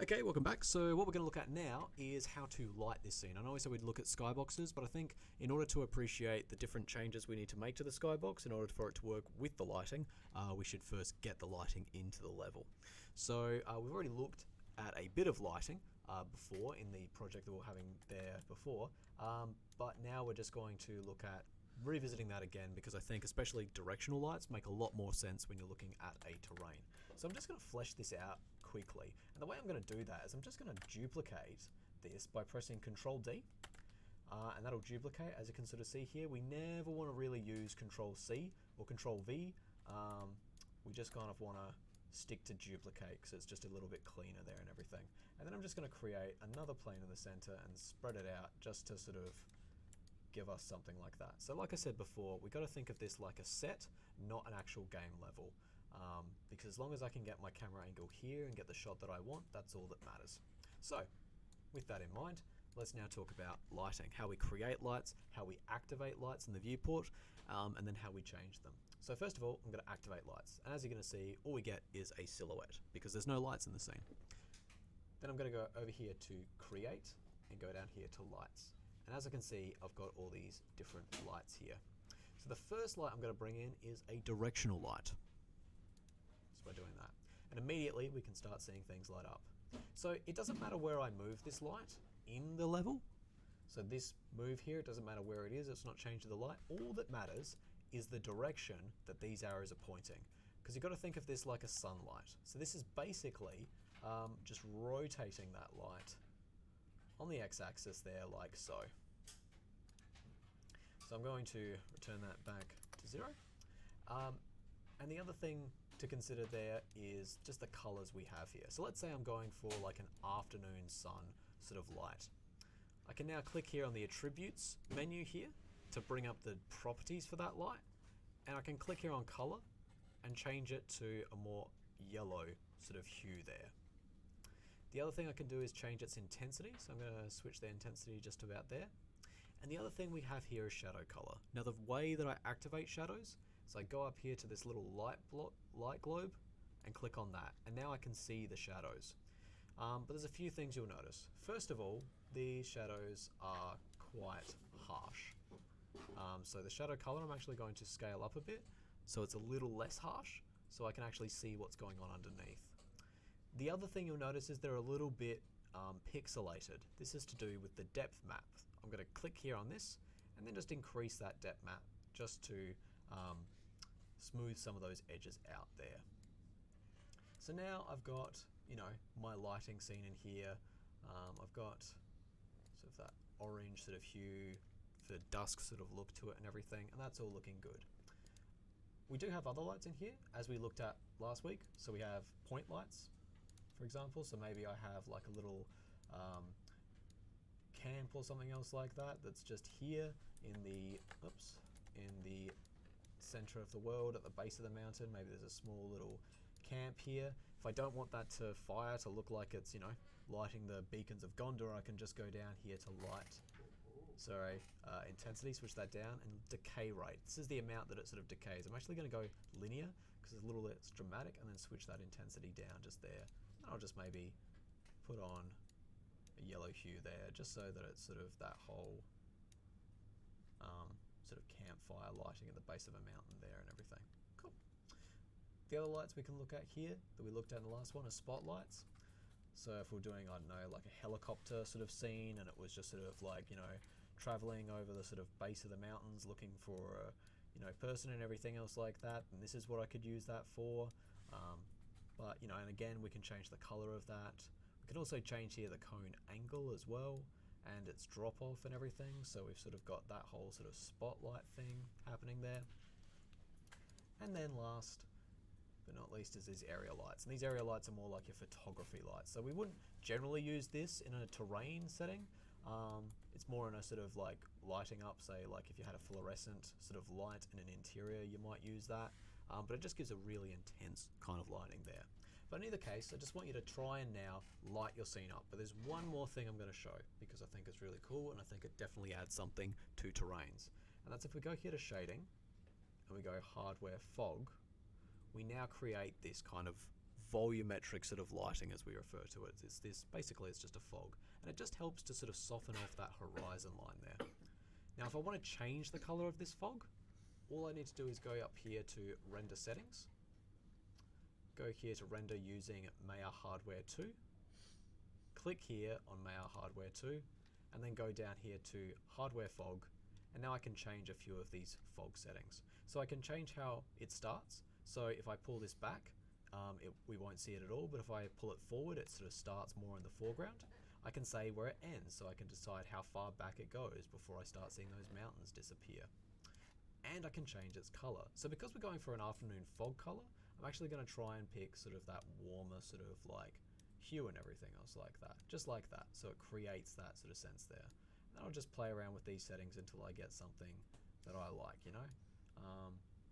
Okay, welcome back. So what we're going to look at now is how to light this scene. I know I said we'd look at skyboxes, but I think in order to appreciate the different changes we need to make to the skybox in order for it to work with the lighting, we should first get the lighting into the level. So we've already looked at a bit of lighting before in the project that we were having there before, but now we're just going to look at revisiting that again because I think especially directional lights make a lot more sense when you're looking at a terrain. So I'm just going to flesh this out quickly, and the way I'm going to do that is I'm just going to duplicate this by pressing Control D, and that'll duplicate. As you can sort of see here, we never want to really use Control C or Control V. We just kind of want to stick to duplicate because it's just a little bit cleaner there and everything. And then I'm just going to create another plane in the center and spread it out just to sort of give us something like that. So like I said before, we got to think of this like a set, not an actual game level, because as long as I can get my camera angle here and get the shot that I want, that's all that matters. So with that in mind, let's now talk about lighting, how we create lights, how we activate lights in the viewport, and then how we change them. So first of all, I'm going to activate lights, and as you're going to see, all we get is a silhouette because there's no lights in the scene. Then I'm going to go over here to create and go down here to lights. And as I can see, I've got all these different lights here. So the first light I'm going to bring in is a directional light. So by doing that. And immediately we can start seeing things light up. So it doesn't matter where I move this light in the level. So this move here, it doesn't matter where it is, it's not changing the light. All that matters is the direction that these arrows are pointing. Because you've got to think of this like a sunlight. So this is basically just rotating that light on the x-axis there like so. So I'm going to return that back to 0. And the other thing to consider there is just the colors we have here. So let's say I'm going for like an afternoon sun sort of light. I can now click here on the attributes menu here to bring up the properties for that light. And I can click here on color and change it to a more yellow sort of hue there. The other thing I can do is change its intensity, so I'm going to switch the intensity just about there. And the other thing we have here is shadow color. Now the way that I activate shadows is I go up here to this little light globe and click on that, and now I can see the shadows. But there's a few things you'll notice. First of all, these shadows are quite harsh. So the shadow color I'm actually going to scale up a bit, so it's a little less harsh, so I can actually see what's going on underneath. The other thing you'll notice is they're a little bit pixelated. This is to do with the depth map. I'm going to click here on this and then just increase that depth map just to smooth some of those edges out there. So now I've got, you know, my lighting scene in here. I've got sort of that orange sort of hue, the dusk sort of look to it and everything, and that's all looking good. We do have other lights in here as we looked at last week. So we have point lights, for example. So maybe I have like a little camp or something else like that that's just here in the center of the world at the base of the mountain. Maybe there's a small little camp here. If I don't want that to fire to look like it's, you know, lighting the beacons of Gondor, I can just go down here to light. Sorry, intensity, switch that down, and decay rate. This is the amount that it sort of decays. I'm actually going to go linear because it's a little less dramatic, and then switch that intensity down just there. And I'll just maybe put on a yellow hue there, just so that it's sort of that whole sort of campfire lighting at the base of a mountain there and everything. Cool. The other lights we can look at here that we looked at in the last one are spotlights. So if we're doing, I don't know, like a helicopter sort of scene, and it was just sort of like, you know, traveling over the sort of base of the mountains looking for a, you know, person and everything else like that, and this is what I could use that for. But, you know, and again, we can change the color of that. We can also change here the cone angle as well, and its drop off and everything. So we've sort of got that whole sort of spotlight thing happening there. And then last but not least is these area lights. And these area lights are more like your photography lights. So we wouldn't generally use this in a terrain setting. It's more in a sort of like lighting up, say like if you had a fluorescent sort of light in an interior, you might use that. But it just gives a really intense kind of lighting there. But in either case, I just want you to try and now light your scene up. But there's one more thing I'm going to show because I think it's really cool and I think it definitely adds something to terrains. And that's if we go here to shading and we go hardware fog, we now create this kind of volumetric sort of lighting, as we refer to it. It's this, basically it's just a fog, and it just helps to sort of soften off that horizon line there. Now if I want to change the color of this fog, all I need to do is go up here to render settings, go here to render using Maya Hardware 2, click here on Maya Hardware 2, and then go down here to hardware fog, and now I can change a few of these fog settings. So I can change how it starts. So if I pull this back, we won't see it at all, but if I pull it forward, it sort of starts more in the foreground. I can say where it ends, so I can decide how far back it goes before I start seeing those mountains disappear. And I can change its color. So because we're going for an afternoon fog color, I'm actually going to try and pick sort of that warmer sort of like hue and everything else like that, just like that. So it creates that sort of sense there. And I'll just play around with these settings until I get something that I like, you know?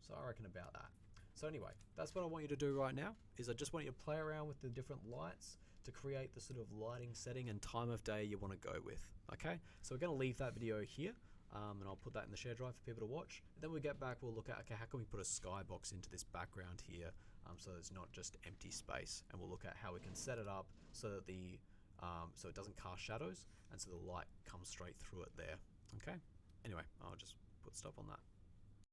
So I reckon about that. So anyway, that's what I want you to do right now, is I just want you to play around with the different lights to create the sort of lighting setting and time of day you want to go with, okay? So we're going to leave that video here, and I'll put that in the share drive for people to watch. And then when we get back, we'll look at, okay, how can we put a skybox into this background here, so it's not just empty space, and we'll look at how we can set it up so that so it doesn't cast shadows, and so the light comes straight through it there, okay? Anyway, I'll just put stop on that.